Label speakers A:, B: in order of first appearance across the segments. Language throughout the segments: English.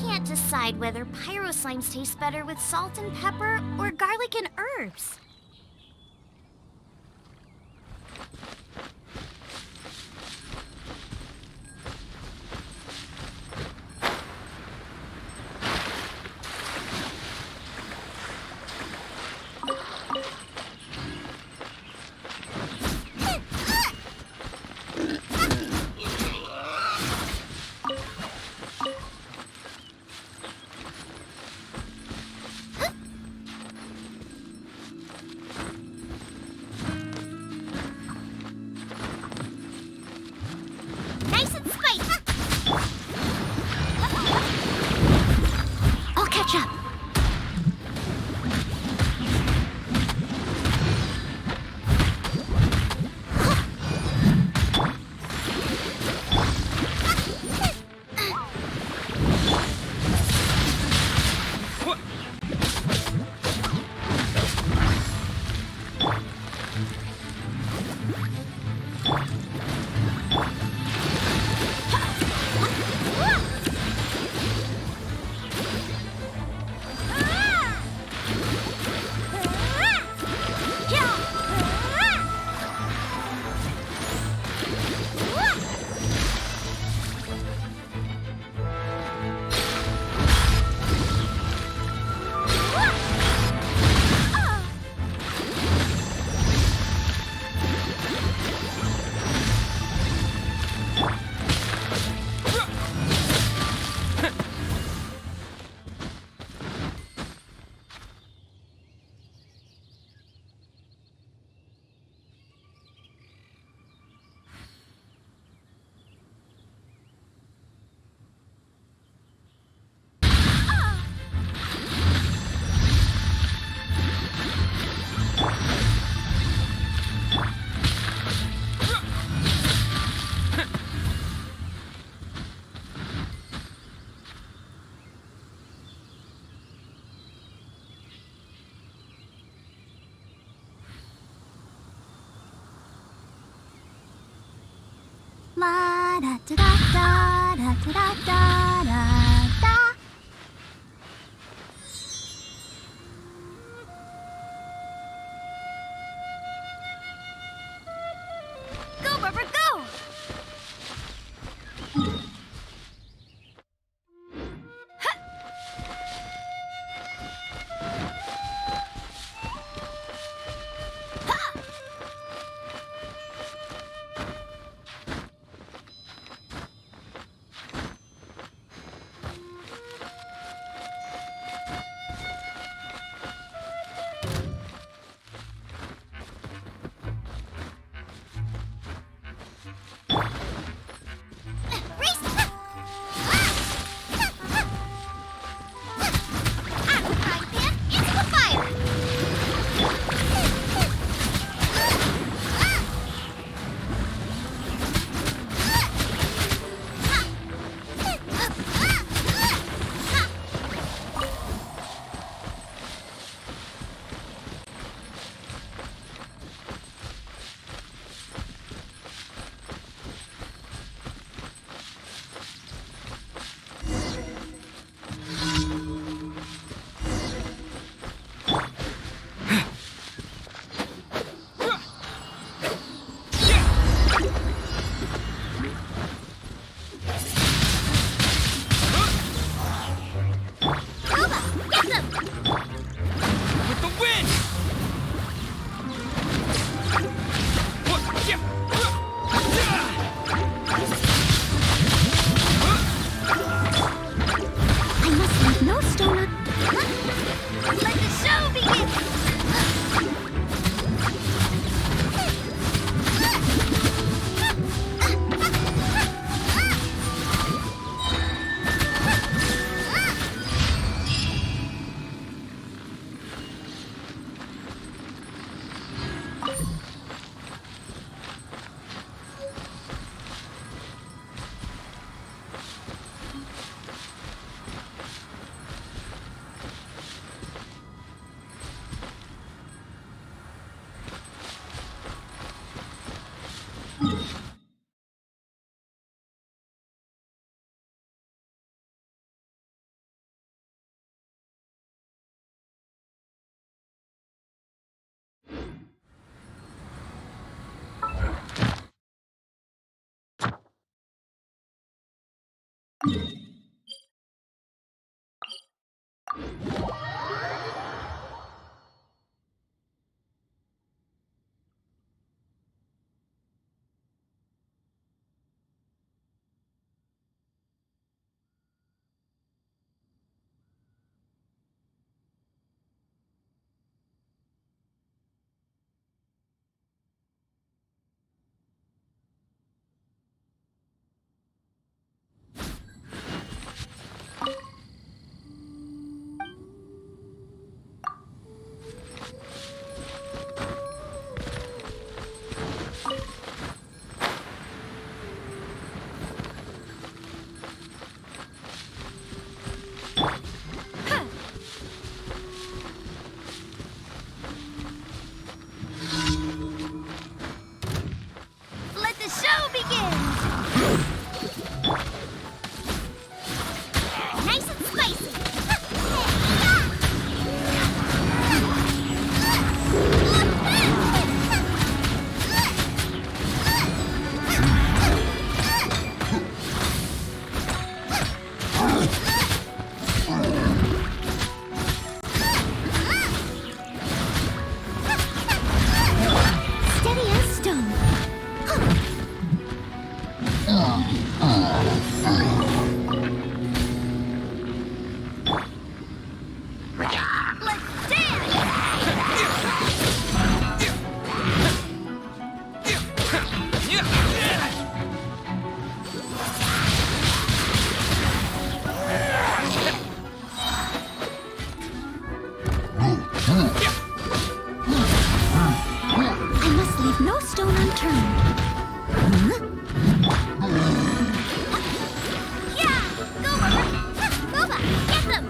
A: Can't decide whether pyro slimes taste better with salt and pepper or garlic and herbs. La da da da da da da da da da. Go, Barbara, go! Let the show begin! Nice and spicy! Steady as stone. Let's dance! I must leave no stone unturned. Yeah! Go, Boba! Boba, get them!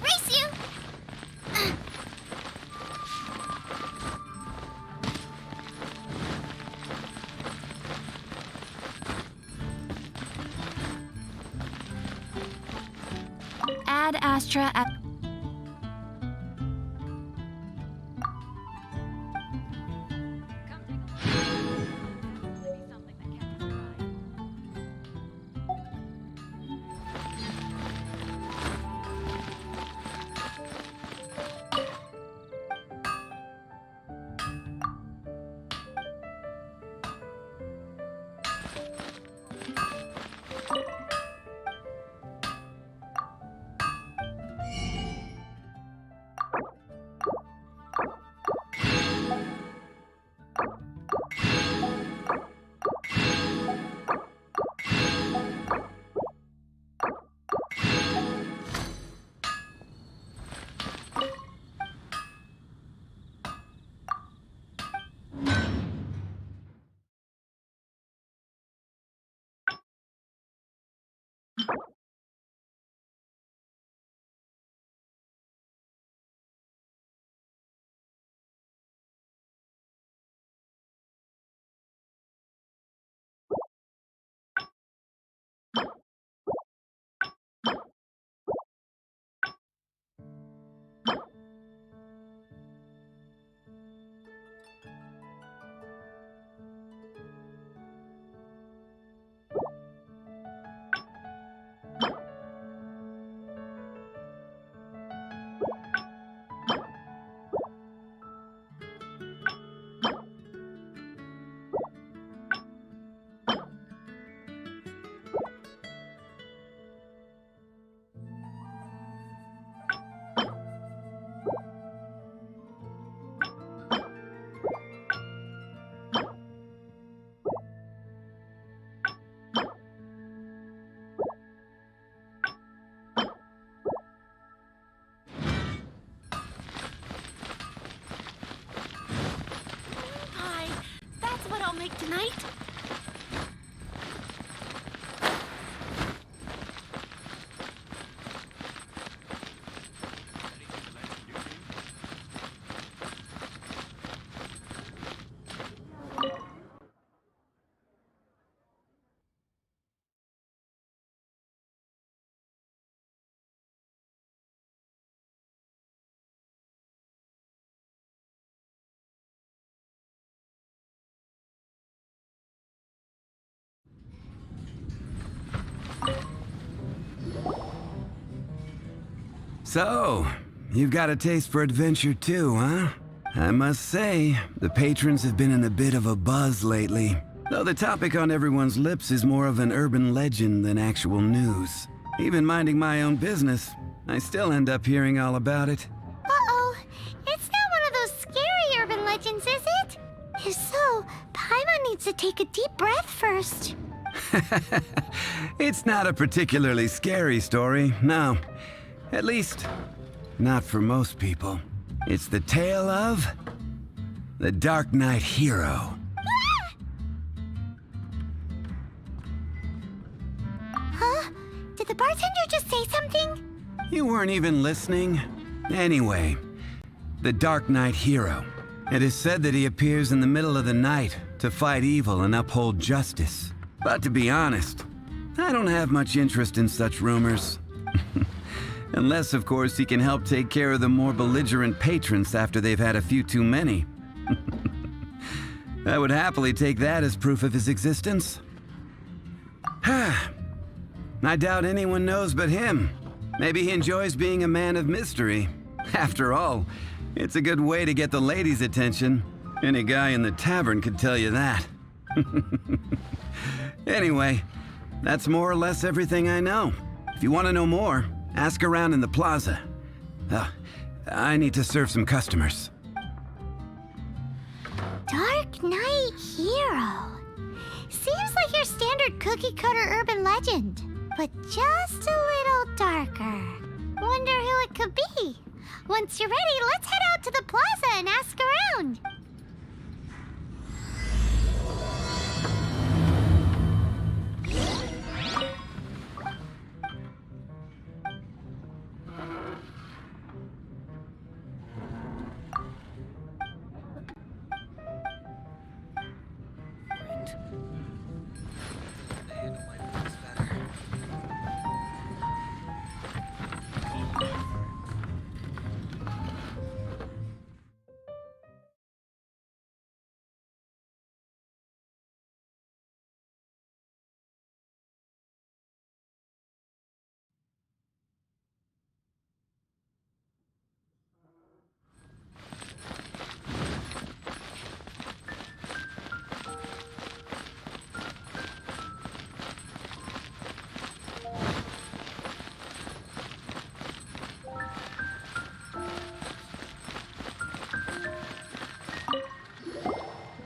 A: Race you! Ad Astra at
B: like tonight?
C: So, you've got a taste for adventure too, huh? I must say, the patrons have been in a bit of a buzz lately. Though the topic on everyone's lips is more of an urban legend than actual news. Even minding my own business, I still end up hearing all about it.
A: Uh-oh. It's not one of those scary urban legends, is it? If so, Paimon needs to take a deep breath first.
C: It's not a particularly scary story, no. At least, not for most people. It's the tale of the Dark Knight Hero.
A: Huh? Did the bartender just say something?
C: You weren't even listening? Anyway, the Dark Knight Hero. It is said that he appears in the middle of the night to fight evil and uphold justice. But to be honest, I don't have much interest in such rumors. Unless, of course, he can help take care of the more belligerent patrons after they've had a few too many. I would happily take that as proof of his existence. I doubt anyone knows but him. Maybe he enjoys being a man of mystery. After all, it's a good way to get the ladies' attention. Any guy in the tavern could tell you that. Anyway, that's more or less everything I know. If you want to know more, ask around in the plaza. I need to serve some customers.
A: Dark Knight Hero. Seems like your standard cookie-cutter urban legend, but just a little darker. Wonder who it could be. Once you're ready, let's head out to the plaza and ask around.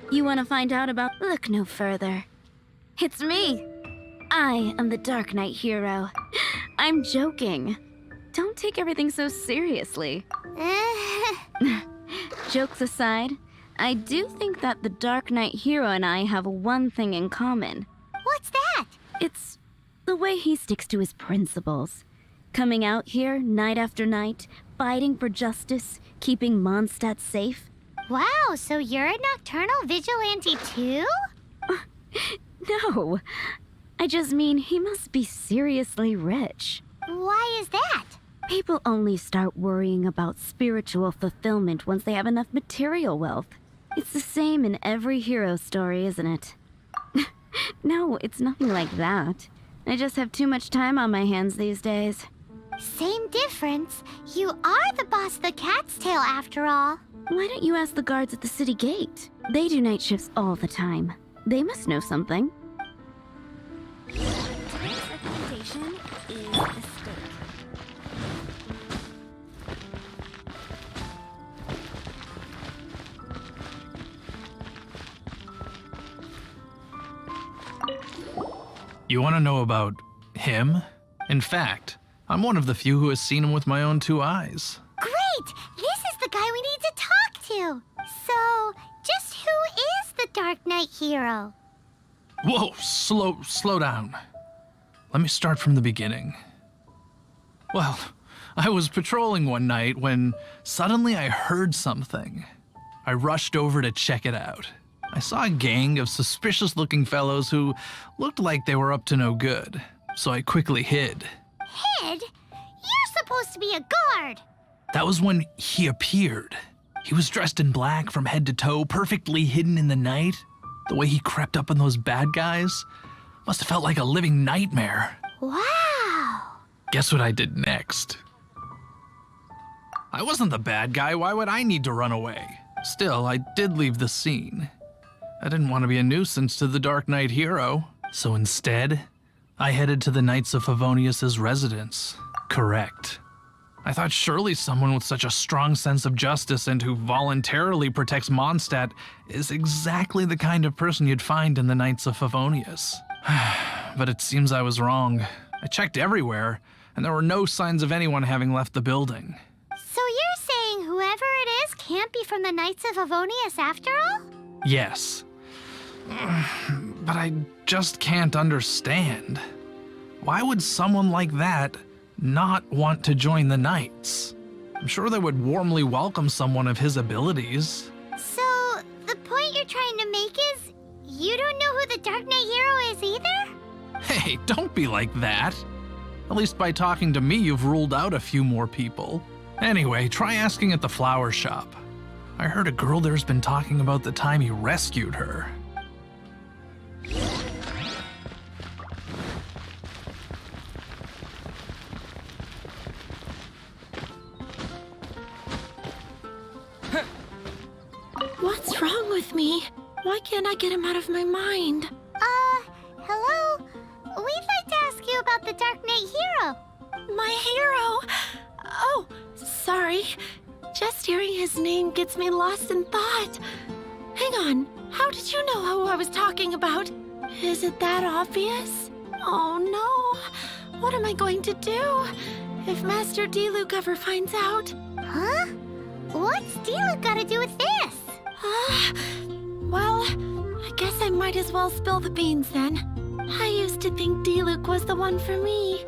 B: You want to find out about... Look no further. It's me. I am the Dark Knight Hero. I'm joking. Don't take everything so seriously. Jokes aside, I do think that the Dark Knight Hero and I have one thing in common.
A: What's that?
B: It's the way he sticks to his principles. Coming out here night after night, fighting for justice, keeping Mondstadt safe.
A: Wow, so you're a nocturnal vigilante too?
B: No, I just mean he must be seriously rich.
A: Why is that?
B: People only start worrying about spiritual fulfillment once they have enough material wealth. It's the same in every hero story, isn't it? No, it's nothing like that. I just have too much time on my hands these days.
A: Same difference. You are the boss of the Cat's Tail after all.
B: Why don't you ask the guards at the city gate? They do night shifts all the time. They must know something. Today's recommendation is a steak.
D: You want to know about him? In fact, I'm one of the few who has seen him with my own two eyes.
A: Great! This is the guy we need to talk to. So, just who is the Dark Dark Knight hero?
D: Whoa, slow down. Let me start from the beginning. Well, I was patrolling one night when suddenly I heard something. I rushed over to check it out. I saw a gang of suspicious-looking fellows who looked like they were up to no good, so I quickly hid.
A: Hid? You're supposed to be a guard!
D: That was when he appeared. He was dressed in black from head to toe, perfectly hidden in the night. The way he crept up on those bad guys must have felt like a living nightmare.
A: Wow!
D: Guess what I did next? I wasn't the bad guy. Why would I need to run away? Still, I did leave the scene. I didn't want to be a nuisance to the Dark Knight hero, so instead, I headed to the Knights of Favonius' residence. Correct. I thought surely someone with such a strong sense of justice and who voluntarily protects Mondstadt is exactly the kind of person you'd find in the Knights of Favonius. But it seems I was wrong. I checked everywhere, and there were no signs of anyone having left the building.
A: So you're saying whoever it is can't be from the Knights of Favonius after all?
D: Yes. But I just can't understand. Why would someone like that not want to join the Knights? I'm sure they would warmly welcome someone of his abilities.
A: So, the point you're trying to make is you don't know who the Dark Knight hero is either?
D: Hey, don't be like that. At least by talking to me, you've ruled out a few more people. Anyway, try asking at the flower shop. I heard a girl there's been talking about the time he rescued her.
E: What's wrong with me? Why can't I get him out of my mind?
A: Hello? We'd like to ask you about the Dark Knight hero.
E: My hero! Oh, sorry. Just hearing his name gets me lost in thought. Hang on, how did you know who I was talking about? Is it that obvious? Oh no, what am I going to do? If Master Diluc ever finds out...
A: Huh? What's Diluc got to do with this?
E: Well, I guess I might as well spill the beans then. I used to think Diluc was the one for me,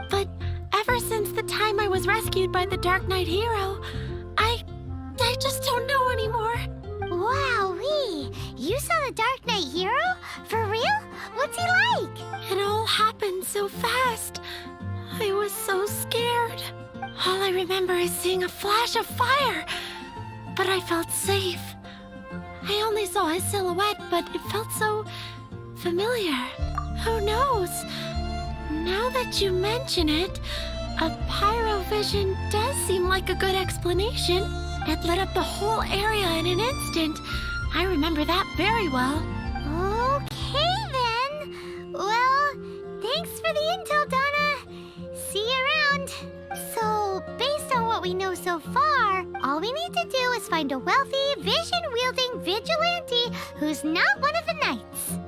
E: but ever since the time I was rescued by the Dark Knight hero, I just don't know anymore.
A: Wowee! You saw the Dark Knight hero? For real? What's he like?
E: It all happened so fast. I was so scared. All I remember is seeing a flash of fire, but I felt safe. I only saw his silhouette, but it felt so familiar. Who knows? Now that you mention it, a pyrovision does seem like a good explanation. It lit up the whole area in an instant. I remember that very well.
A: Okay then. Well, thanks for the intel, Donna. See you around. So, based on what we know so far, all we need to do is find a wealthy, vision-wielding vigilante who's not one of the knights.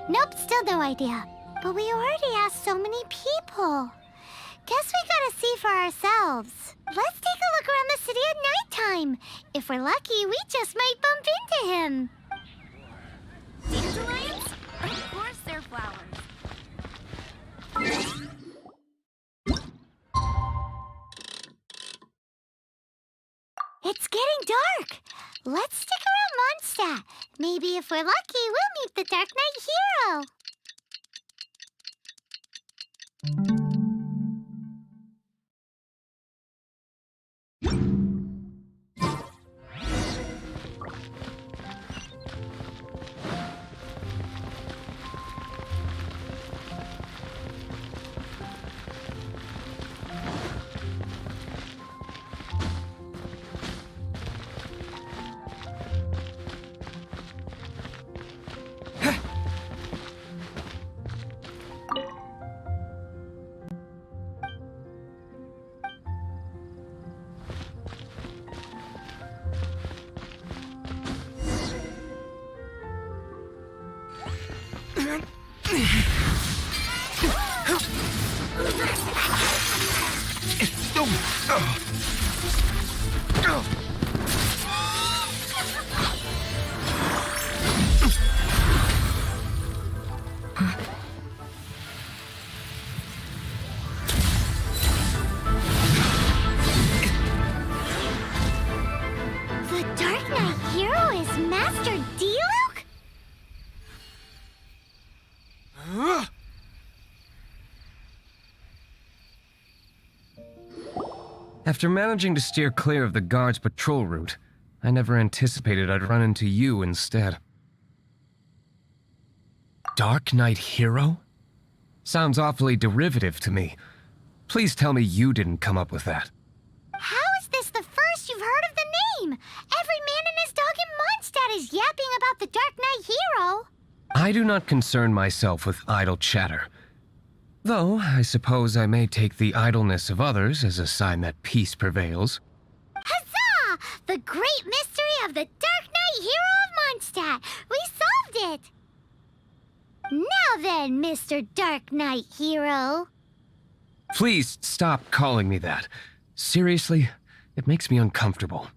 A: Nope, still no idea. But we already asked so many people. Guess we gotta see for ourselves. Let's take a look around the city at nighttime. If we're lucky, we just might bump into him.
B: Dandelions? Of course they're flowers.
A: It's getting dark. Let's stick around Mondstadt. Maybe if we're lucky, we'll meet the Dark Knight hero. The Dark Knight hero is Master Diluc?
F: After managing to steer clear of the guards' patrol route, I never anticipated I'd run into you instead. Dark Knight hero? Sounds awfully derivative to me. Please tell me you didn't come up with that.
A: How is this the first you've heard of the name? Every man and his dog in Mondstadt is yapping about the Dark Knight hero.
F: I do not concern myself with idle chatter. Though, I suppose I may take the idleness of others as a sign that peace prevails.
A: Huzzah! The great mystery of the Dark Knight hero of Mondstadt! We solved it! Now then, Mr. Dark Knight hero.
F: Please stop calling me that. Seriously, it makes me uncomfortable.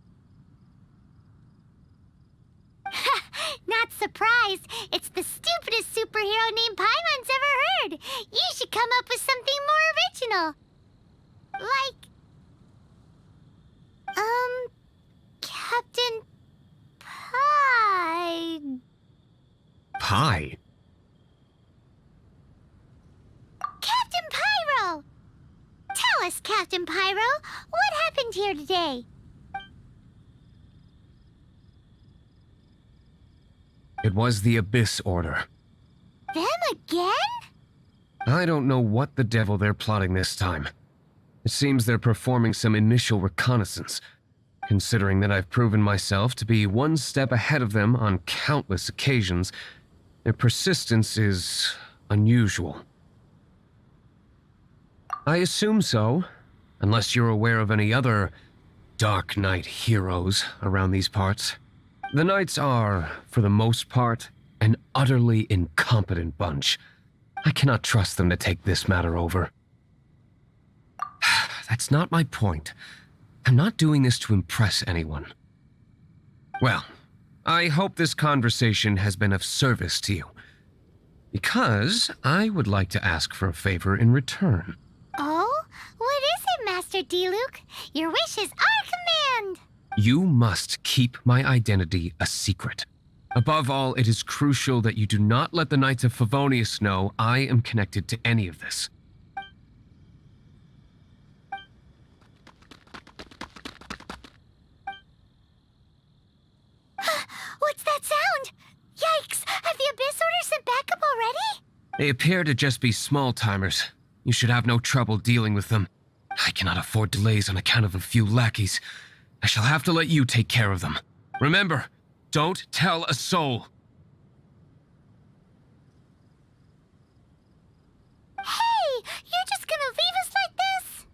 A: Not surprised. It's the stupidest superhero name Paimon's ever heard. You should come up with something more original. Like... Captain Pie...
F: Pie?
A: Captain Pyro! Tell us, Captain Pyro, what happened here today?
F: It was the Abyss Order.
A: Them again?
F: I don't know what the devil they're plotting this time. It seems they're performing some initial reconnaissance, considering that I've proven myself to be one step ahead of them on countless occasions. Their persistence is unusual. I assume so, unless you're aware of any other Dark Knight heroes around these parts. The Knights are, for the most part, an utterly incompetent bunch. I cannot trust them to take this matter over. That's not my point. I'm not doing this to impress anyone. Well, I hope this conversation has been of service to you, because I would like to ask for a favor in return.
A: Oh? What is it, Master Diluc? Your wish is our command!
F: You must keep my identity a secret. Above all, it is crucial that you do not let the Knights of Favonius know I am connected to any of this.
A: What's that sound? Yikes! Have the Abyss Order sent backup already?
F: They appear to just be small-timers. You should have no trouble dealing with them. I cannot afford delays on account of a few lackeys. I shall have to let you take care of them. Remember, don't tell a soul.
A: Hey! You're just gonna leave us like this?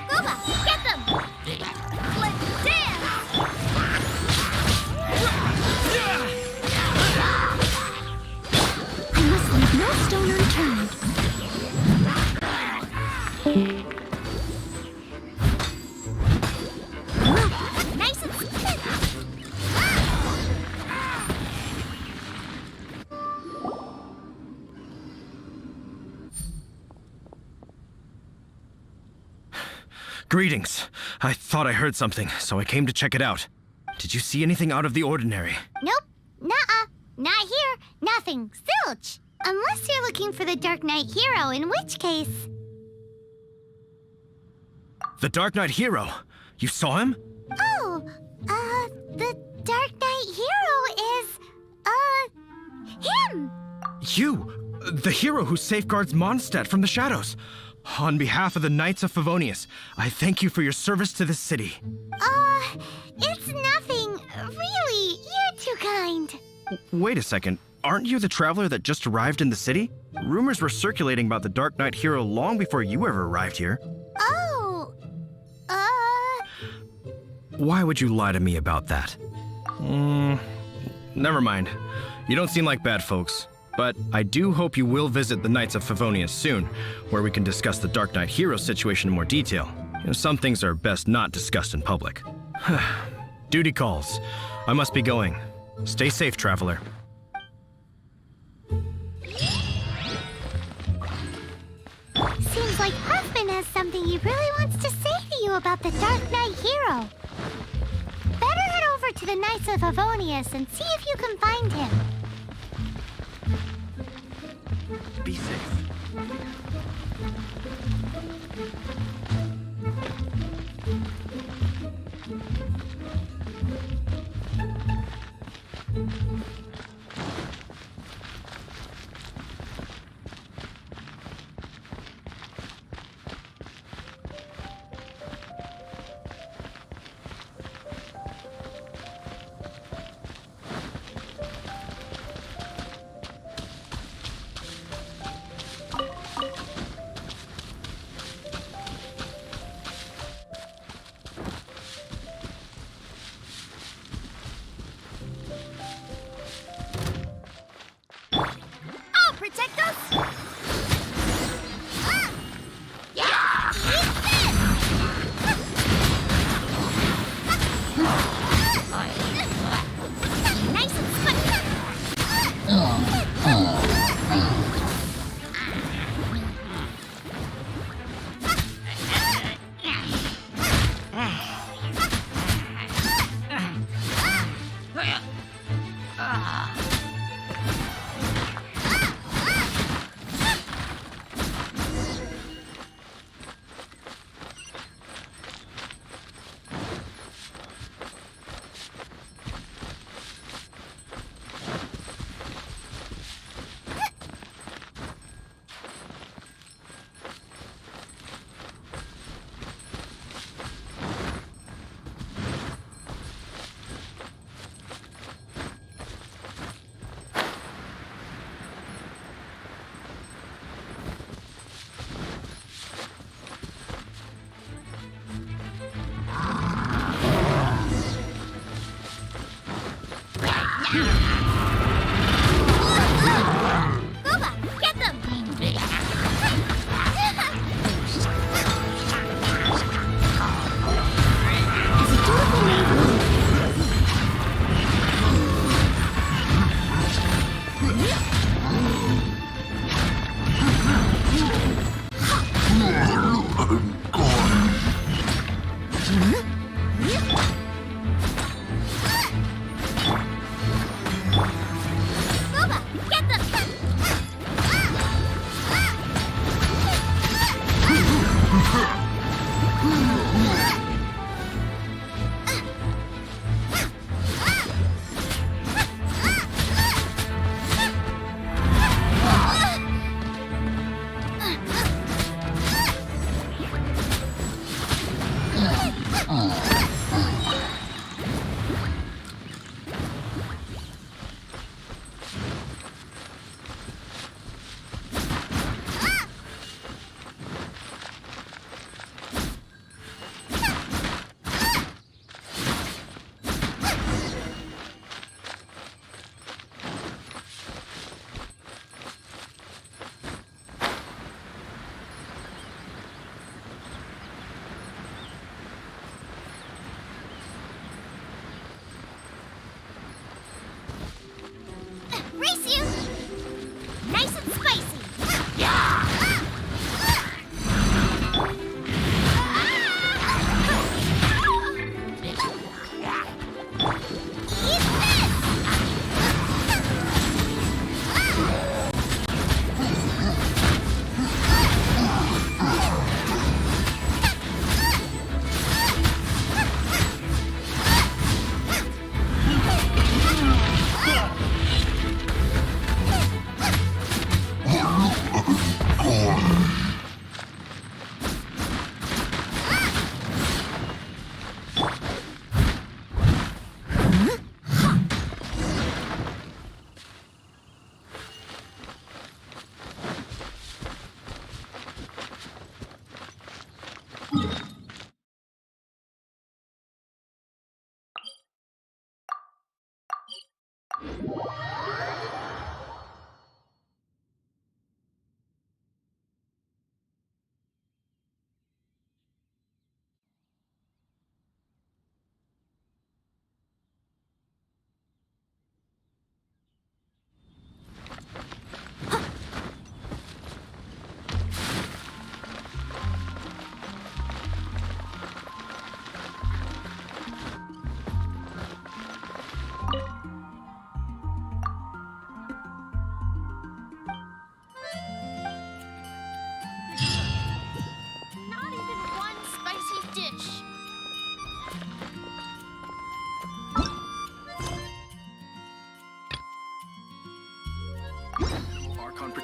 A: Booba, get them! Let's dance!
B: I must leave no stone unturned.
A: Nice and smooth!
G: Greetings. I thought I heard something, so I came to check it out. Did you see anything out of the ordinary?
A: Nope. Nuh-uh. Not here. Nothing. Zilch. Unless you're looking for the Dark Knight hero, in which case...
G: The Dark Knight hero? You saw him?
A: Oh, the Dark Knight hero is, him!
G: You! The hero who safeguards Mondstadt from the shadows. On behalf of the Knights of Favonius, I thank you for your service to this city.
A: It's nothing. Really, you're too kind.
G: Wait a second. Aren't you the traveler that just arrived in the city? Rumors were circulating about the Dark Knight hero long before you ever arrived here.
A: Oh,
G: Why would you lie to me about that? Never mind. You don't seem like bad folks. But I do hope you will visit the Knights of Favonius soon, where we can discuss the Dark Knight hero situation in more detail. Some things are best not discussed in public. Duty calls. I must be going. Stay safe, traveler.
A: has something he really wants to say to you about the Dark Knight hero. Better head over to the Knights of Favonius and see if you can find him.
H: Be safe.
A: I'll protect us! Yeah! Eat this! Nice and squishy!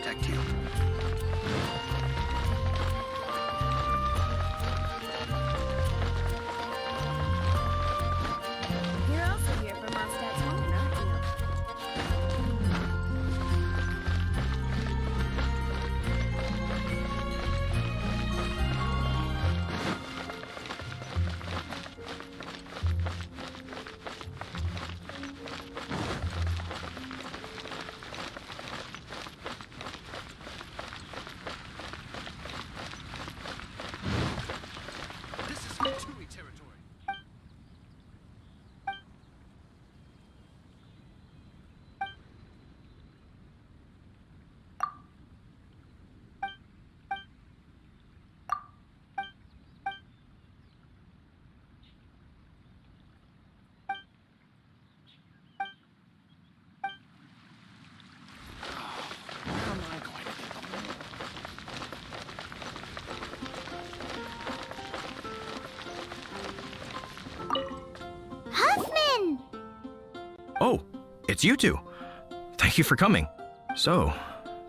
H: contact you.
B: You're also here for Mondstadt's woman, aren't you?
H: This is Matsui territory. Where am I going to get the moon?
A: Huffman!
G: Oh, it's you two. Thank you for coming. So,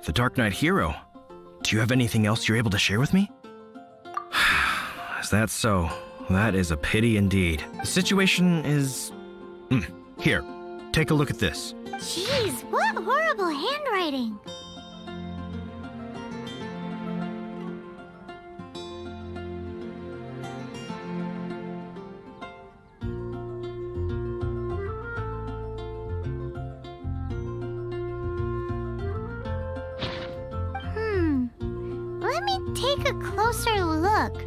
G: the Dark Knight hero. Do you have anything else you're able to share with me? Is that so? That is a pity indeed. The situation is... Here, take a look at this.
A: Jeez, what horrible handwriting. Let me take a closer look.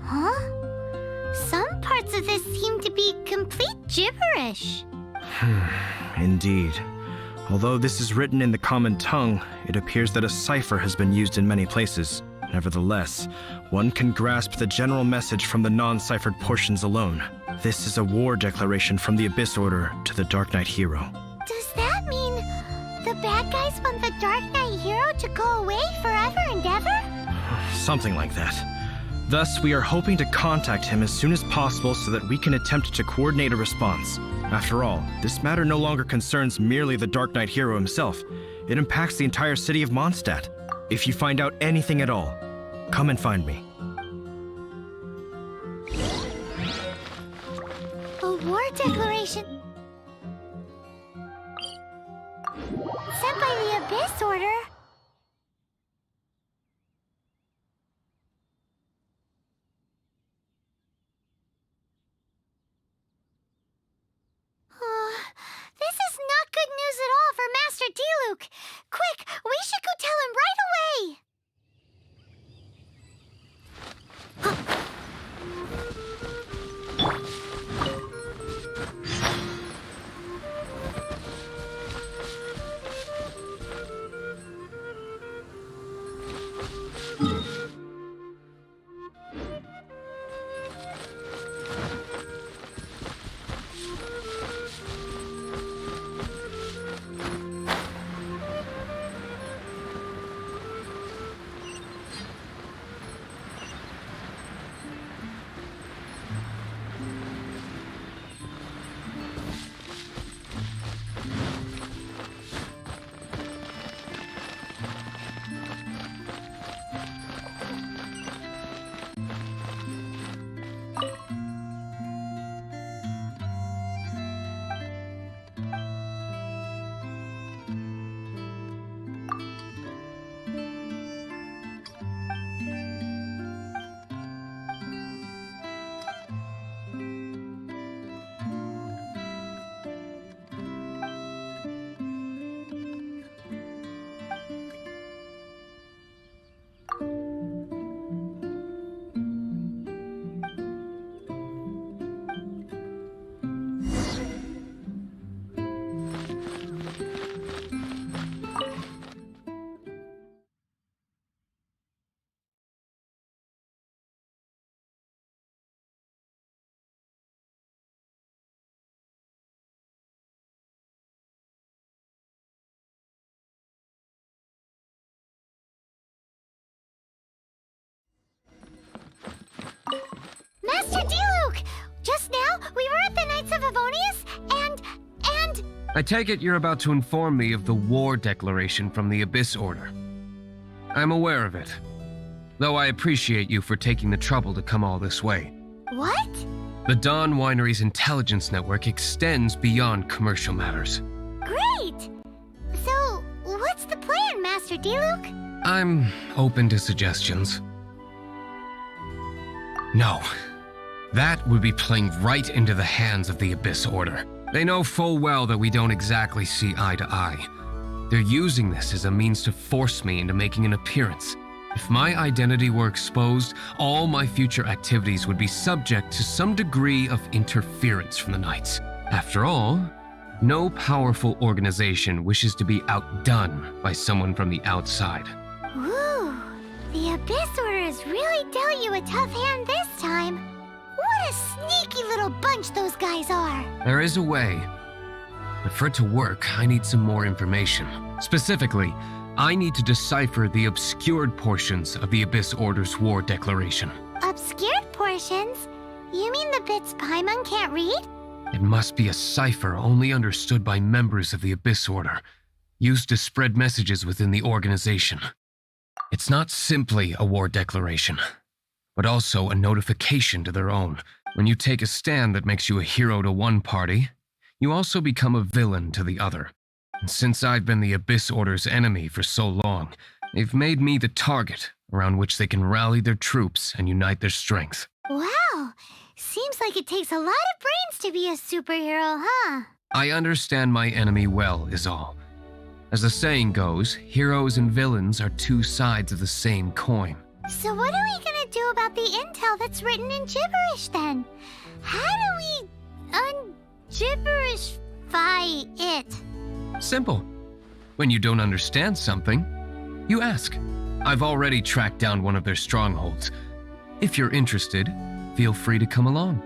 A: Huh? Some parts of this seem to be complete gibberish.
G: Indeed. Although this is written in the common tongue, it appears that a cipher has been used in many places. Nevertheless, one can grasp the general message from the non-ciphered portions alone. This is a war declaration from the Abyss Order to the Dark Knight hero.
A: Does that mean the bad guys want the Dark Knight hero to go away forever and ever?
G: Something like that. Thus, we are hoping to contact him as soon as possible so that we can attempt to coordinate a response. After all, this matter no longer concerns merely the Dark Knight hero himself. It impacts the entire city of Mondstadt. If you find out anything at all, come and find me.
A: A war declaration sent by the Abyss Order. This is not good news at all for Master Diluc. Quick, we should go tell him right away. Master Diluc! Just now, we were at the Knights of Avonius, and...
F: I take it you're about to inform me of the war declaration from the Abyss Order. I'm aware of it, though I appreciate you for taking the trouble to come all this way.
A: What?
F: The Dawn Winery's intelligence network extends beyond commercial matters.
A: Great! So, what's the plan, Master D-Luke?
F: I'm open to suggestions. No. That would be playing right into the hands of the Abyss Order. They know full well that we don't exactly see eye to eye. They're using this as a means to force me into making an appearance. If my identity were exposed, all my future activities would be subject to some degree of interference from the Knights. After all, no powerful organization wishes to be outdone by someone from the outside.
A: Ooh, the Abyss Order has really dealt you a tough hand this time. What a sneaky little bunch those guys are.
F: There is a way. But for it to work, I need some more information. Specifically, I need to decipher the obscured portions of the Abyss Order's war declaration.
A: Obscured portions? You mean the bits Paimon can't read?
F: It must be a cipher only understood by members of the Abyss Order, used to spread messages within the organization. It's not simply a war declaration, but also a notification to their own. When you take a stand that makes you a hero to one party, you also become a villain to the other. And since I've been the Abyss Order's enemy for so long, they've made me the target around which they can rally their troops and unite their strength.
A: Wow, seems like it takes a lot of brains to be a superhero, huh?
F: I understand my enemy well, is all. As the saying goes, heroes and villains are two sides of the same coin.
A: So what are we gonna do about the intel that's written in gibberish then? How do we un-gibberishify it?
F: Simple. When you don't understand something, you ask. I've already tracked down one of their strongholds. If you're interested, feel free to come along.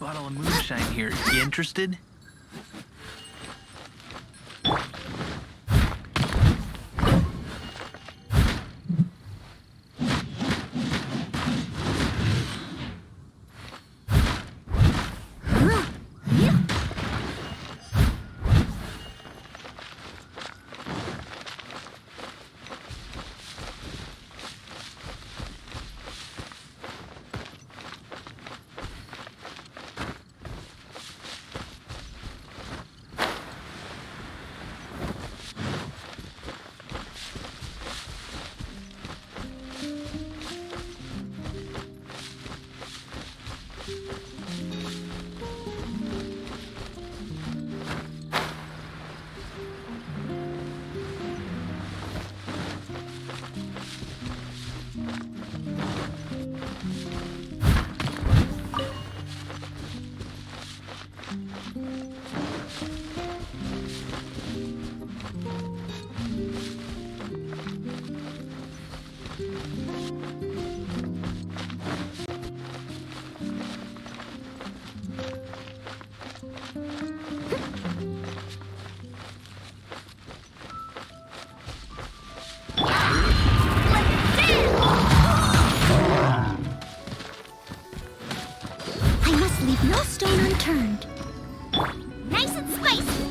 D: bottle of moonshine here. You interested?
A: I must leave no stone unturned. Nice and spicy.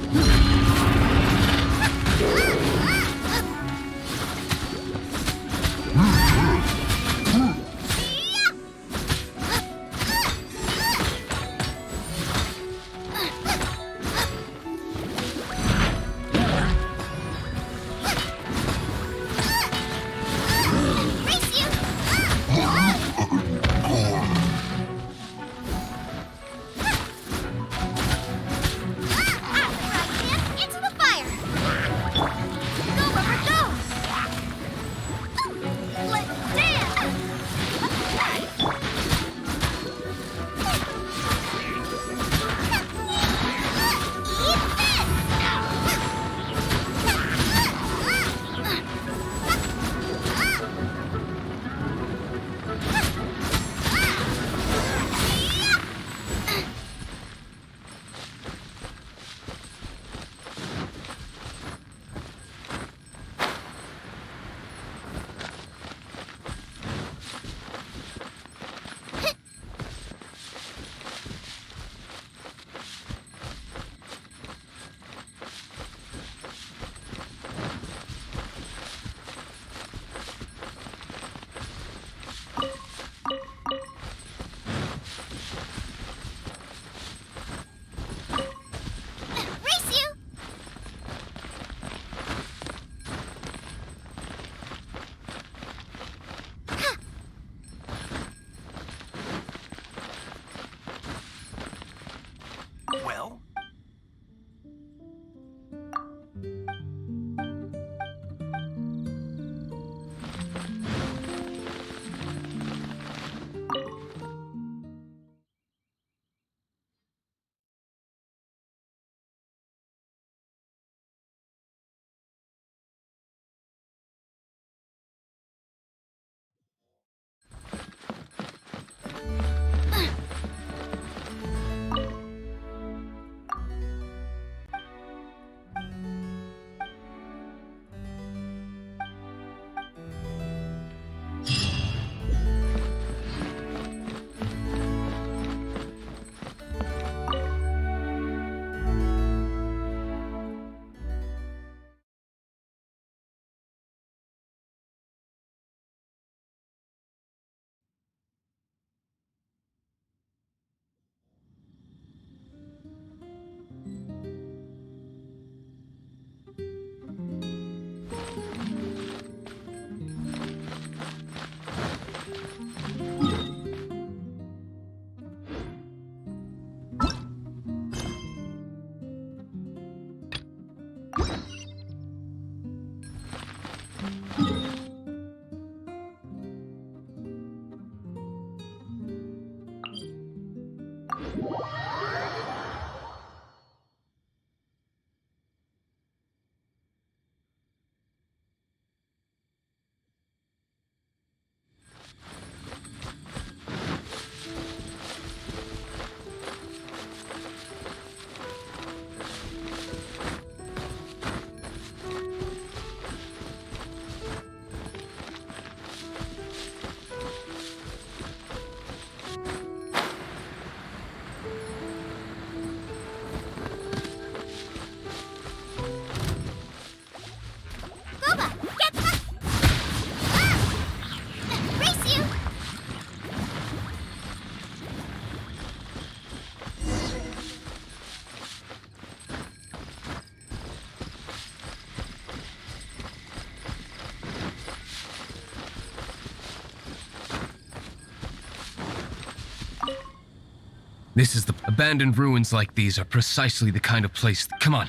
F: This is the abandoned ruins like these are precisely the kind of place. Come on.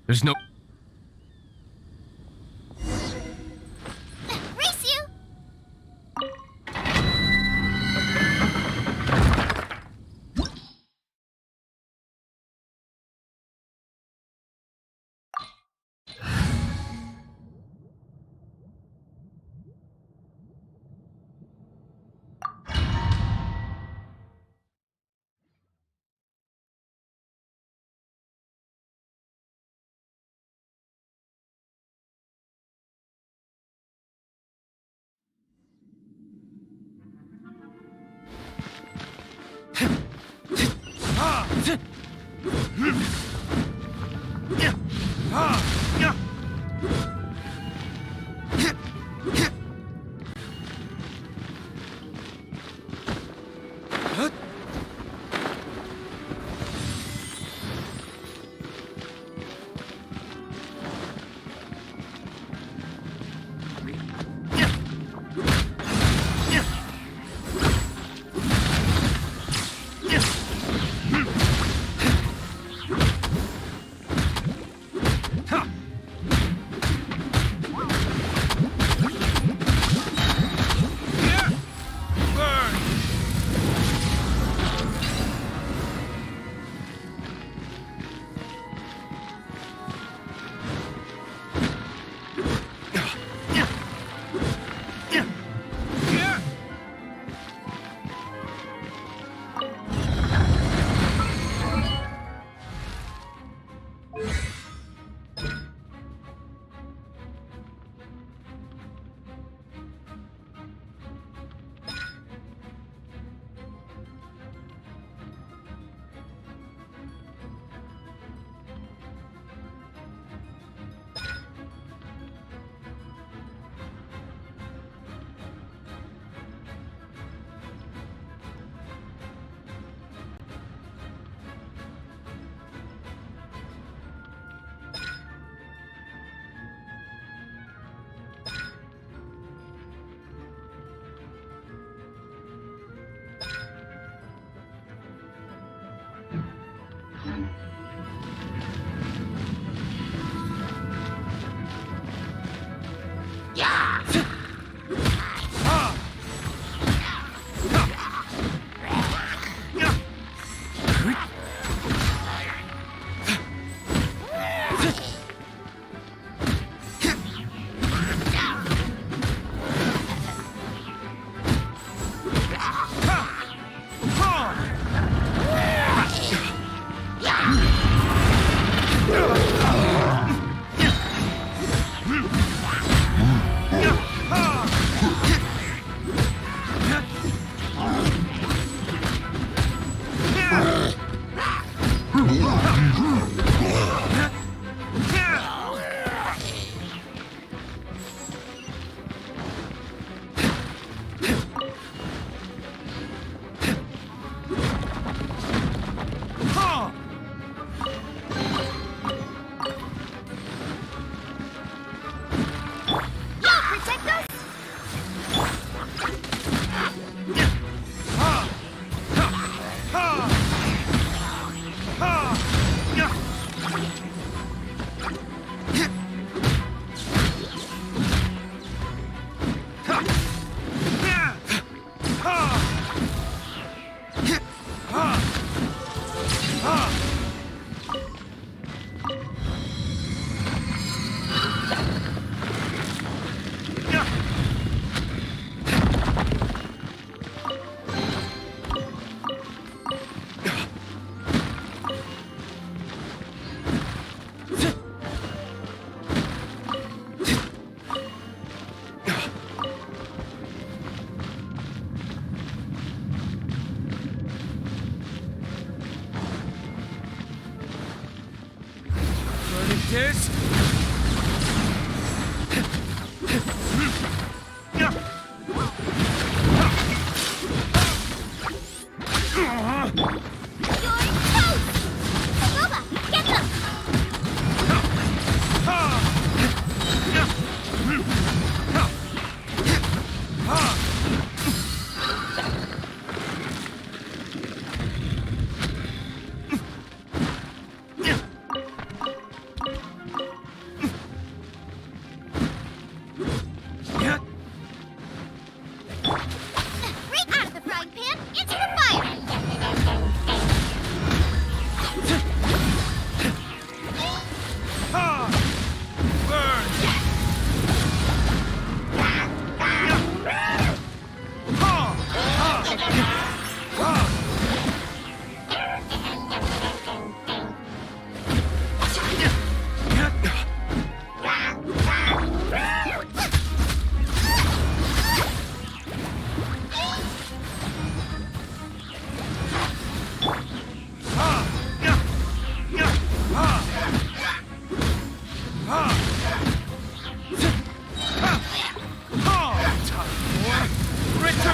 F: There's no.
A: Race you!
H: This?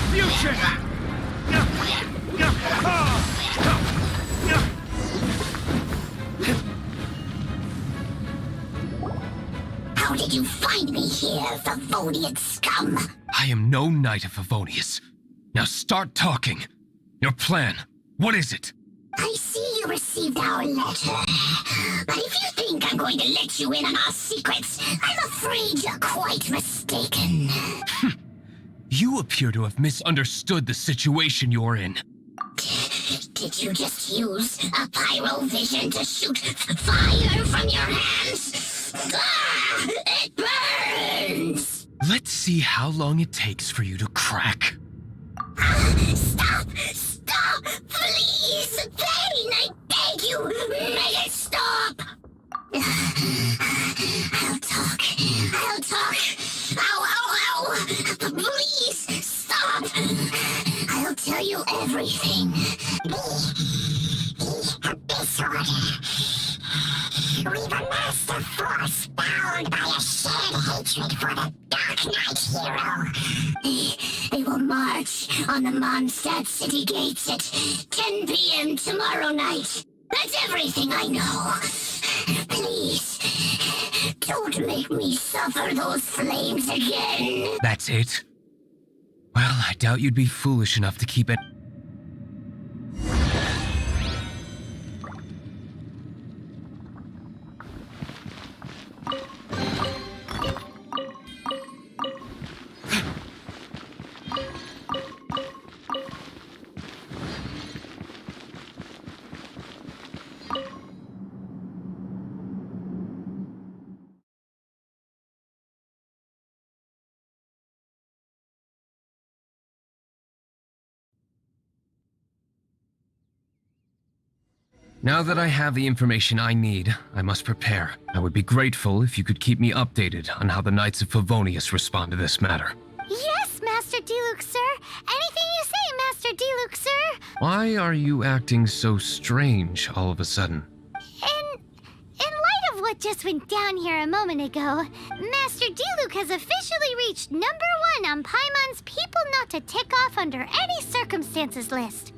H: retribution!
I: How did you find me here, Favonian scum?
F: I am no knight of Favonius. Now start talking. Your plan, what is it?
I: I see you received our letter. But if you think I'm going to let you in on our secrets, I'm afraid you're quite mistaken.
F: You appear to have misunderstood the situation you're in.
I: Did you just use a pyrovision to shoot fire from your hands? Ah, it burns!
F: Let's see how long it takes for you to crack.
I: Stop! Stop! Please! Pain, I beg you! Make it stop! I'll talk. I'll talk. Ow, ow, ow! Please, stop! I'll tell you everything. This order. We've a master force bound by a shared hatred for the Dark Knight hero. They will march on the Mondstadt city gates at 10 p.m. tomorrow night. That's everything I know. Please, don't make me suffer those flames again.
F: That's it? Well, I doubt you'd be foolish enough to keep it. Now that I have the information I need, I must prepare. I would be grateful if you could keep me updated on how the Knights of Favonius respond to this matter.
A: Yes, Master Diluc, sir. Anything you say, Master Diluc, sir.
F: Why are you acting so strange all of a sudden?
A: In light of what just went down here a moment ago, Master Diluc has officially reached #1 on Paimon's People Not to Tick Off Under Any Circumstances list.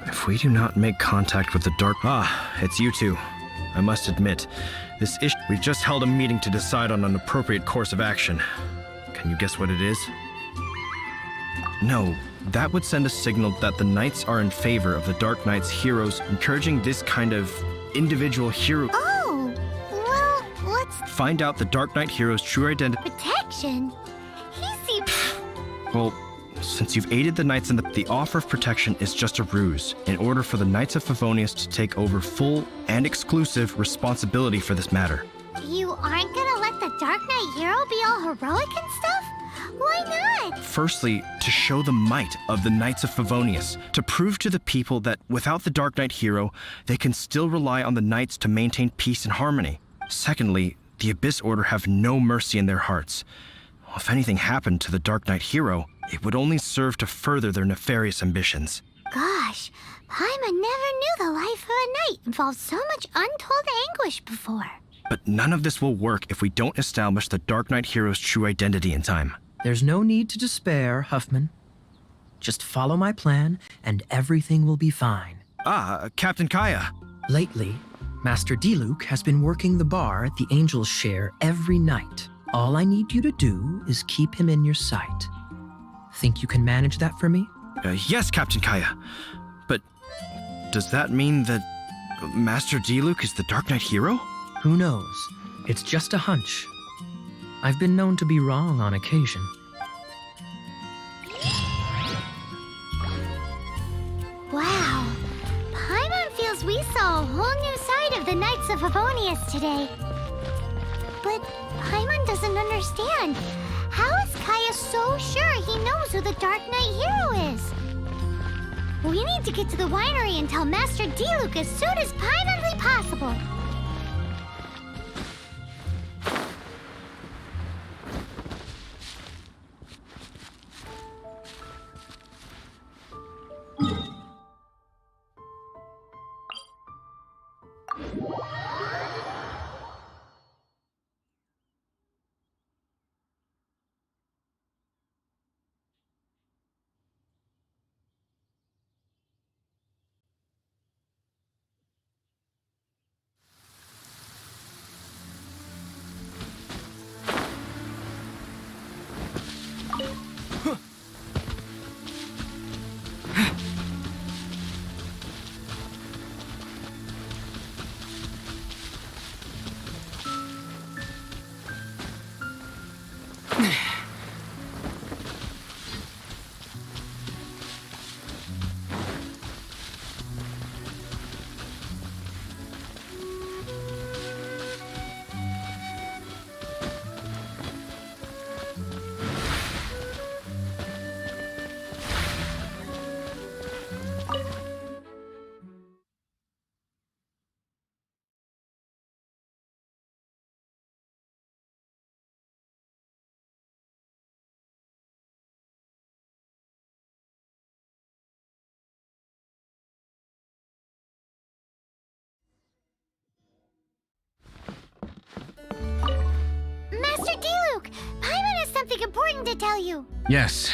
G: If we do not make contact with the Dark... Ah, it's you two. I must admit, this issue... We've just held a meeting to decide on an appropriate course of action. Can you guess what it is? No, that would send a signal that the Knights are in favor of the Dark Knight's heroes, encouraging this kind of individual hero...
A: Oh, well, what's
G: Find out the Dark Knight hero's true identity...
A: protection? He seems...
G: Well, since you've aided the Knights in the offer of protection is just a ruse, in order for the Knights of Favonius to take over full and exclusive responsibility for this matter.
A: You aren't gonna let the Dark Knight hero be all heroic and stuff? Why not?
G: Firstly, to show the might of the Knights of Favonius, to prove to the people that without the Dark Knight hero, they can still rely on the Knights to maintain peace and harmony. Secondly, the Abyss Order have no mercy in their hearts. If anything happened to the Dark Knight hero, it would only serve to further their nefarious ambitions.
A: Gosh, Paimon never knew the life of a knight involved so much untold anguish before.
G: But none of this will work if we don't establish the Dark Knight hero's true identity in time.
J: There's no need to despair, Huffman. Just follow my plan, and everything will be fine.
G: Ah, Captain Kaya.
J: Lately, Master Diluc has been working the bar at the Angel's Share every night. All I need you to do is keep him in your sight. Think you can manage that for me?
G: Yes, Captain Kaya. But does that mean that Master Diluc is the Dark Knight hero?
J: Who knows? It's just a hunch. I've been known to be wrong on occasion.
A: Wow. Paimon feels we saw a whole new side of the Knights of Favonius today. But Paimon doesn't understand. How is Kaya so sure he knows who the Dark Knight hero is? We need to get to the winery and tell Master Diluc as soon as Paimonly possible. Master Diluc! Paimon has something important to tell you.
F: Yes,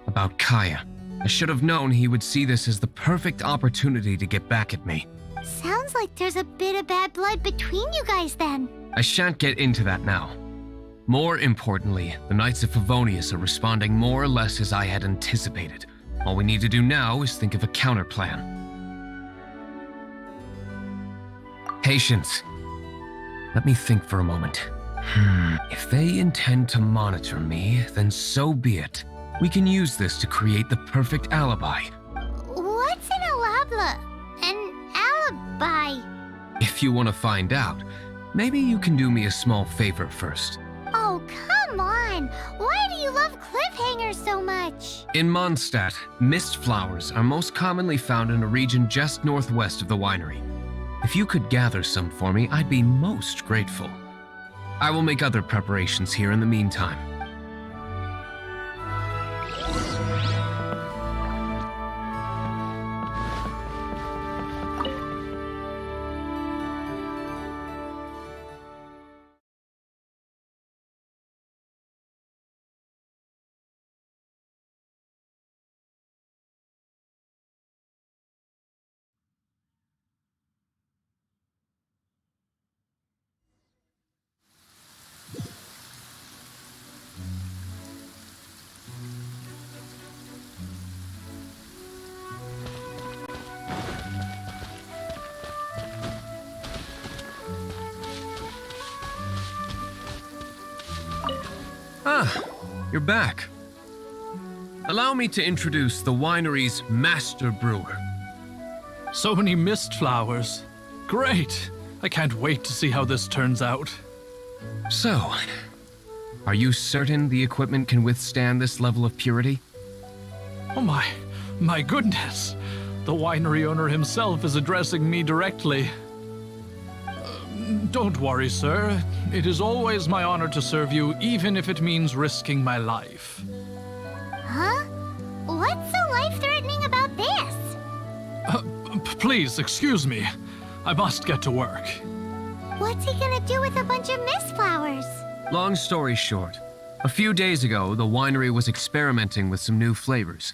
F: about Kaya. I should have known he would see this as the perfect opportunity to get back at me.
A: Sounds like there's a bit of bad blood between you guys then.
F: I shan't get into that now. More importantly, the Knights of Favonius are responding more or less as I had anticipated. All we need to do now is think of a counterplan. Patience. Let me think for a moment. If they intend to monitor me, then so be it. We can use this to create the perfect alibi.
A: What's an alabla? An alibi?
F: If you want to find out, maybe you can do me a small favor first.
A: Oh, come on! Why do you love cliffhangers so much?
F: In Mondstadt, mist flowers are most commonly found in a region just northwest of the winery. If you could gather some for me, I'd be most grateful. I will make other preparations here in the meantime. Ah, you're back. Allow me to introduce the winery's master brewer.
D: So many mist flowers. Great! I can't wait to see how this turns out.
F: So, are you certain the equipment can withstand this level of purity?
D: Oh my goodness. The winery owner himself is addressing me directly. Don't worry, sir. It is always my honor to serve you, even if it means risking my life.
A: Huh? What's so life-threatening about this?
D: Please, excuse me. I must get to work.
A: What's he gonna do with a bunch of mist flowers?
F: Long story short, a few days ago, the winery was experimenting with some new flavors.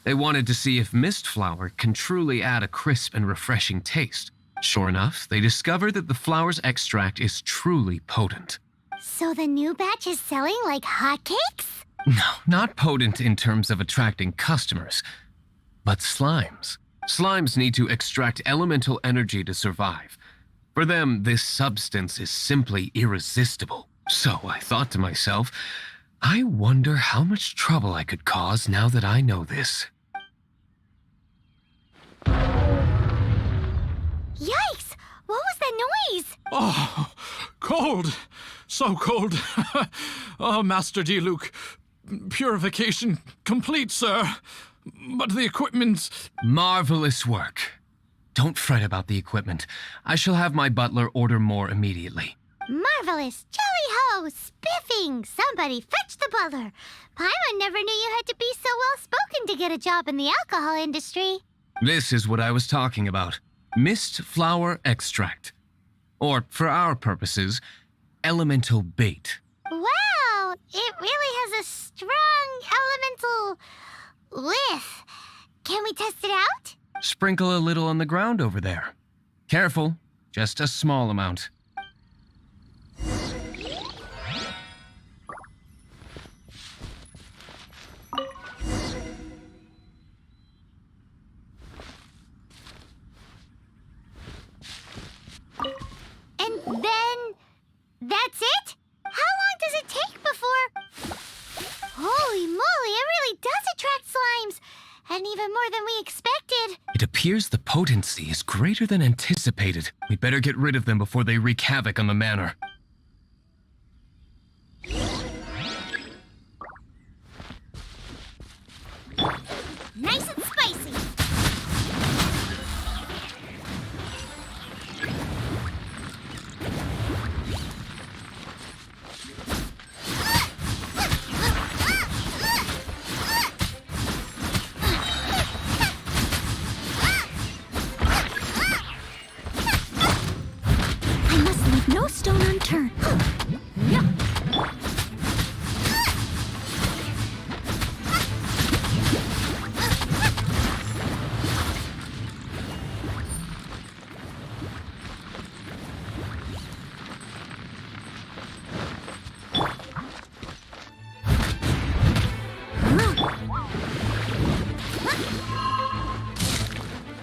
F: They wanted to see if mist flower can truly add a crisp and refreshing taste. Sure enough, they discovered that the flower's extract is truly potent.
A: So the new batch is selling like hotcakes?
F: No, not potent in terms of attracting customers, but slimes. Slimes need to extract elemental energy to survive. For them, this substance is simply irresistible. So I thought to myself, I wonder how much trouble I could cause now that I know this.
A: freeze!
D: Oh, cold. So cold. Oh, Master D-Luke. Purification complete, sir. But the equipment's...
F: Marvelous work. Don't fret about the equipment. I shall have my butler order more immediately.
A: Marvelous! Jolly-ho! Spiffing! Somebody fetch the butler! Paimon never knew you had to be so well-spoken to get a job in the alcohol industry.
F: This is what I was talking about. Mist flower extract. Or, for our purposes, elemental bait.
A: Wow! It really has a strong elemental whiff. Can we test it out?
F: Sprinkle a little on the ground over there. Careful, just a small amount.
A: And then... that's it? How long does it take before... Holy moly, it really does attract slimes! And even more than we expected.
F: It appears the potency is greater than anticipated. We better get rid of them before they wreak havoc on the manor.
A: Nice and spicy!
B: I must leave no stone unturned.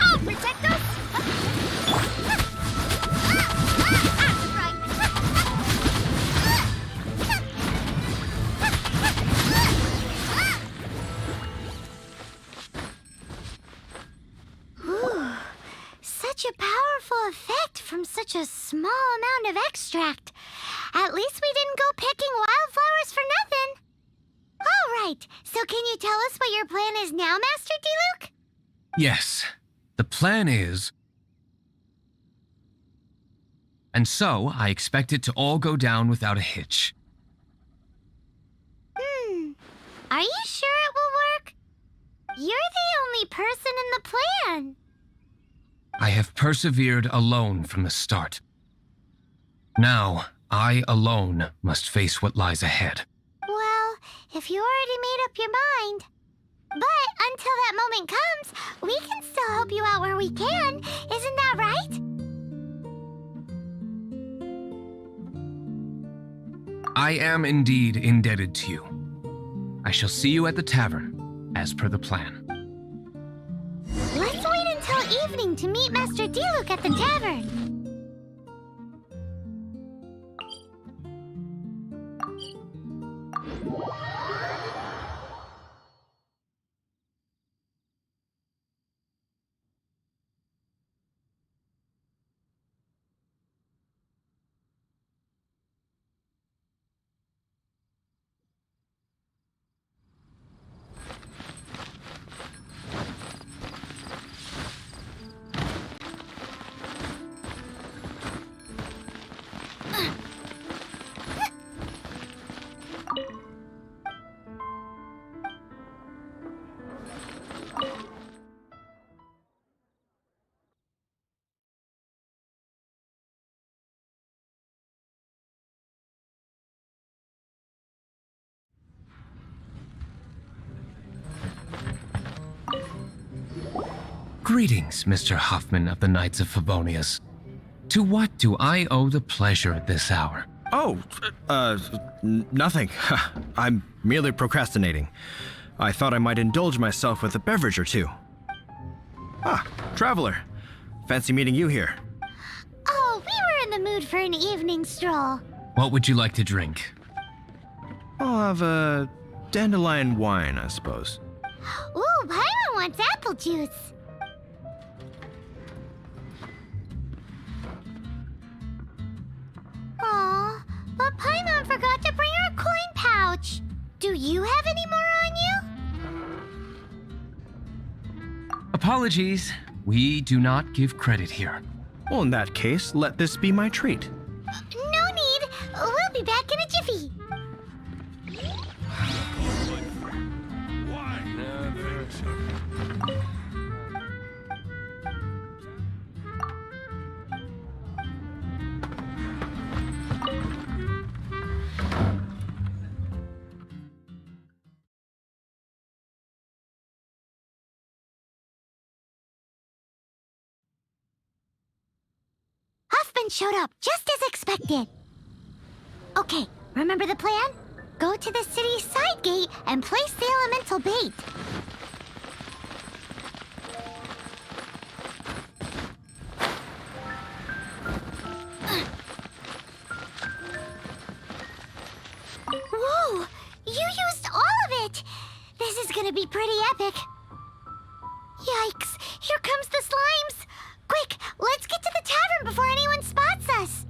A: I'll protect us! Ooh, such a powerful effect from such a small amount of extract. At least we didn't go picking wildflowers for nothing. All right, so can you tell us what your plan is now, Master D-Luke?
F: Yes, the plan is... And so, I expect it to all go down without a hitch.
A: Are you sure it will work? You're the only person in the plan.
F: I have persevered alone from the start. Now, I alone must face what lies ahead.
A: Well, if you already made up your mind. But until that moment comes, we can still help you out where we can. Isn't that right?
F: I am indeed indebted to you. I shall see you at the tavern, as per the plan.
A: Let's wait until evening to meet Master D-Luke at the tavern.
F: Greetings, Mr. Huffman of the Knights of Favonius. To what do I owe the pleasure at this hour?
G: Oh, nothing. I'm merely procrastinating. I thought I might indulge myself with a beverage or two. Ah, traveler. Fancy meeting you here.
A: Oh, we were in the mood for an evening stroll.
F: What would you like to drink?
G: I'll have a dandelion wine, I suppose.
A: Ooh, Paimon wants apple juice. Do you have any more on you?
F: Apologies. We do not give credit here.
G: Well, in that case, let this be my treat.
A: No need. We'll be back in a jiffy. Huffman showed up just as expected. Okay, remember the plan? Go to the city's side gate and place the elemental bait. Whoa! You used all of it! This is gonna be pretty epic. Yikes! Here comes the slimes! Quick, let's get to the tavern before anyone spots us!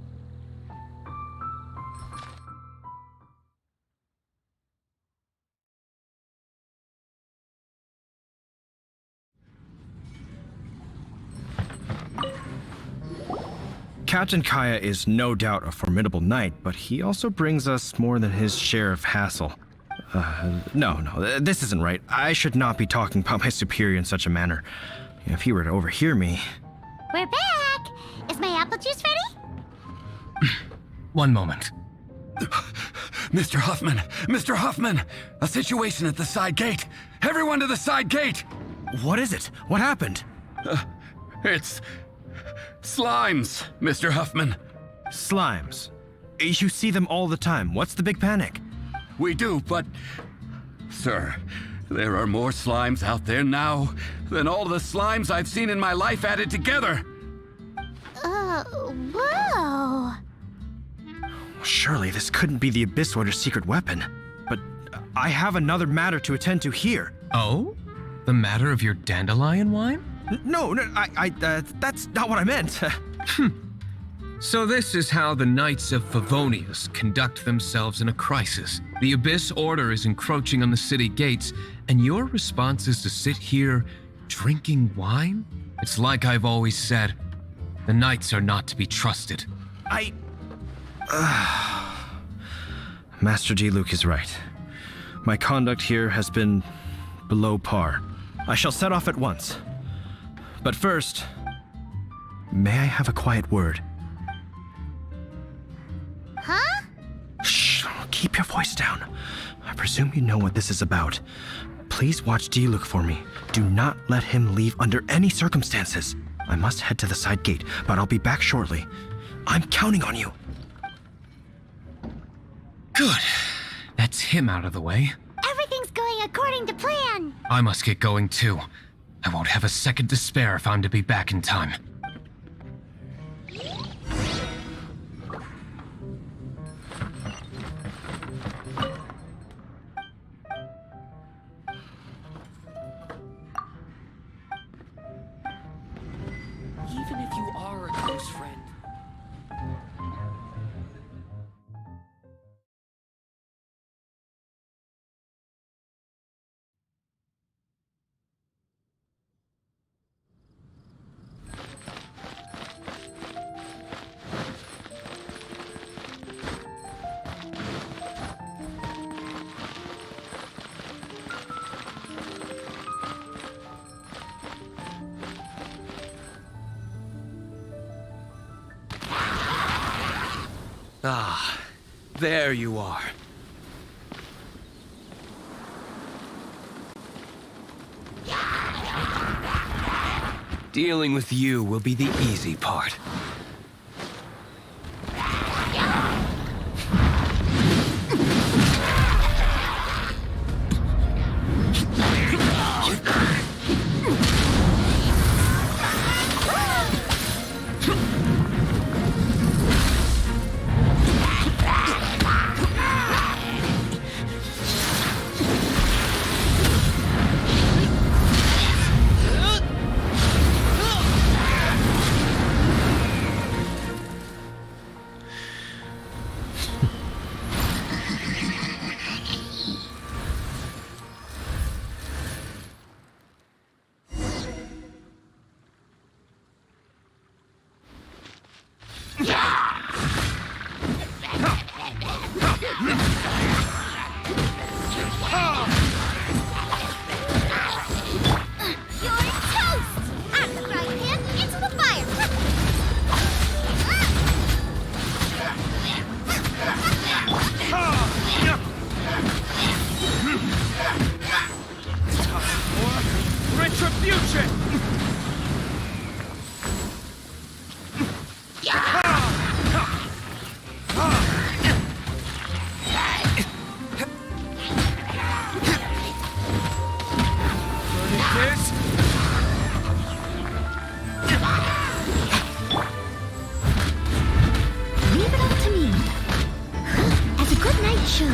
G: Captain Kaya is no doubt a formidable knight, but he also brings us more than his share of hassle. No, this isn't right. I should not be talking about my superior in such a manner. If he were to overhear me...
A: We're back! Is my apple juice ready?
F: One moment.
C: Mr. Huffman! Mr. Huffman! A situation at the side gate! Everyone to the side gate!
G: What is it? What happened?
C: It's... slimes, Mr. Huffman.
G: Slimes. You see them all the time. What's the big panic?
C: We do, but... Sir, there are more slimes out there now than all the slimes I've seen in my life added together.
A: Whoa!
G: Surely this couldn't be the Abyss Order's secret weapon. But I have another matter to attend to here.
F: Oh? The matter of your dandelion wine?
G: No, that's not what I meant.
F: So this is how the Knights of Favonius conduct themselves in a crisis. The Abyss Order is encroaching on the city gates, and your response is to sit here drinking wine? It's like I've always said, the Knights are not to be trusted.
G: Master Diluc is right. My conduct here has been below par. I shall set off at once. But first, may I have a quiet word?
A: Huh?
G: Shh, keep your voice down. I presume you know what this is about. Please watch Diluc for me. Do not let him leave under any circumstances. I must head to the side gate, but I'll be back shortly. I'm counting on you.
F: Good. That's him out of the way.
A: Everything's going according to plan.
F: I must get going too. I won't have a second to spare if I'm to be back in time.
H: Even if you are a close friend.
C: Ah, there you are. Dealing with you will be the easy part.
G: Retribution!
A: Leave it all to me. As a good knight should.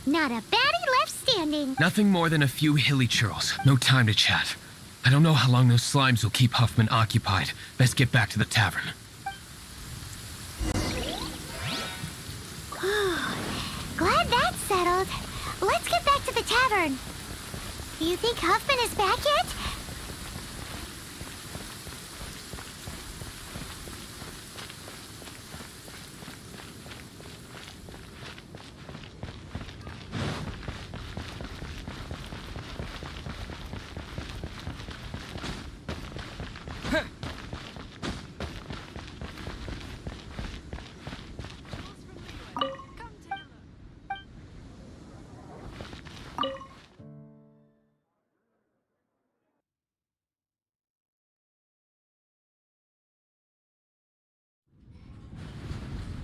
A: Not a baddie left standing.
F: Nothing more than a few hilly churls. No time to chat. I don't know how long those slimes will keep Huffman occupied. Best get back to the tavern.
A: Glad that's settled. Let's get back to the tavern. You think Huffman is back yet?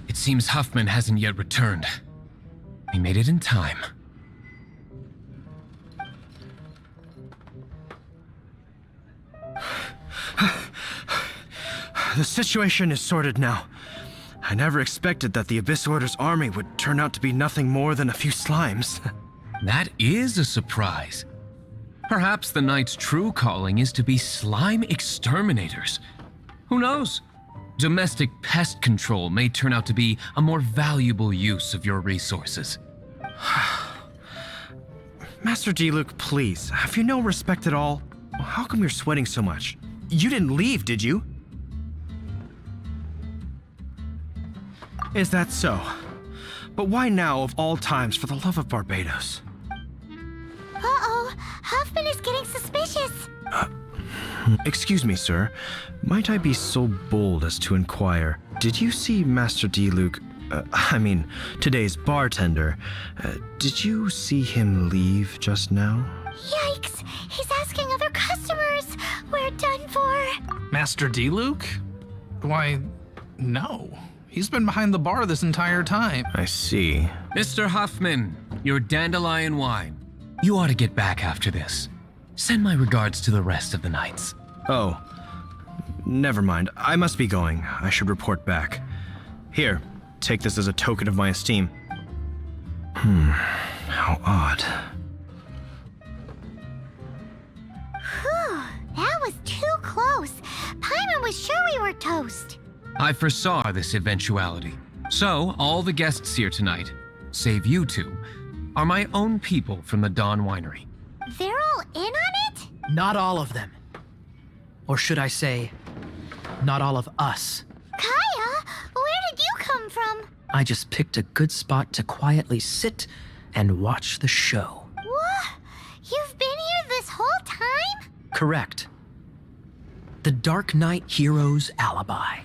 F: It seems Huffman hasn't yet returned. He made it in time.
G: The situation is sorted now. I never expected that the Abyss Order's army would turn out to be nothing more than a few slimes.
F: That is a surprise. Perhaps the Knight's true calling is to be slime exterminators. Who knows? Domestic pest control may turn out to be a more valuable use of your resources.
G: Master D-Luke, please, have you no respect at all? How come you're sweating so much? You didn't leave, did you? Is that so? But why now of all times, for the love of Barbados?
A: Uh-oh, Huffman is getting suspicious.
G: Excuse me, sir. Might I be so bold as to inquire, did you see Master D-Luke, today's bartender, did you see him leave just now?
A: Yikes, he's asking other customers. We're done for.
D: Master D-Luke? Why, no. He's been behind the bar this entire time.
G: I see.
F: Mr. Huffman, your dandelion wine. You ought to get back after this. Send my regards to the rest of the knights.
G: Oh, never mind. I must be going. I should report back. Here, take this as a token of my esteem. How odd.
A: Whew, that was too close. Paimon was sure we were toast.
F: I foresaw this eventuality. So, all the guests here tonight, save you two, are my own people from the Dawn Winery.
A: They're all in on it?
J: Not all of them. Or should I say, not all of us.
A: Kaya, where did you come from?
J: I just picked a good spot to quietly sit and watch the show.
A: What? You've been here this whole time?
J: Correct. The Dark Knight Hero's Alibi.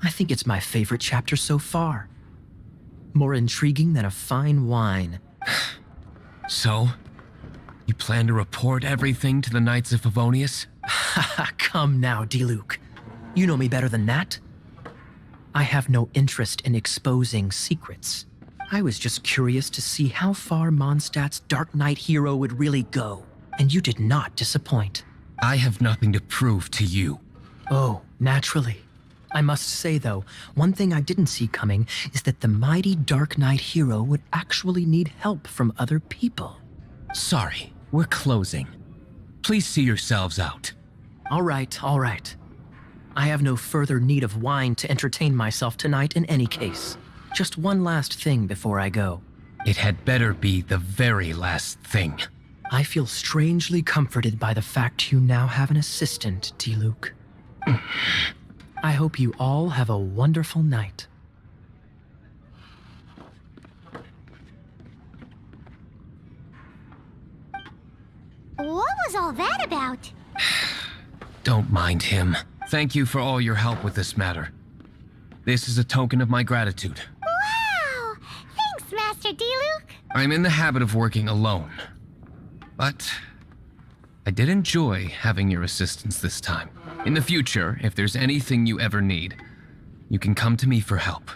J: I think it's my favorite chapter so far. More intriguing than a fine wine.
F: So, you plan to report everything to the Knights of Favonius?
J: Come now, Diluc. You know me better than that. I have no interest in exposing secrets. I was just curious to see how far Mondstadt's Dark Knight hero would really go, and you did not disappoint.
F: I have nothing to prove to you.
J: Oh, naturally. I must say, though, one thing I didn't see coming is that the mighty Dark Knight hero would actually need help from other people.
F: Sorry, we're closing. Please see yourselves out.
J: All right, all right. I have no further need of wine to entertain myself tonight in any case. Just one last thing before I go.
F: It had better be the very last thing.
J: I feel strangely comforted by the fact you now have an assistant, Diluc. I hope you all have a wonderful night.
A: What was all that about?
F: Don't mind him. Thank you for all your help with this matter. This is a token of my gratitude.
A: Wow! Thanks, Master Diluc.
F: I'm in the habit of working alone. But I did enjoy having your assistance this time. In the future, if there's anything you ever need, you can come to me for help.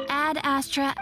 E: Ad Astra.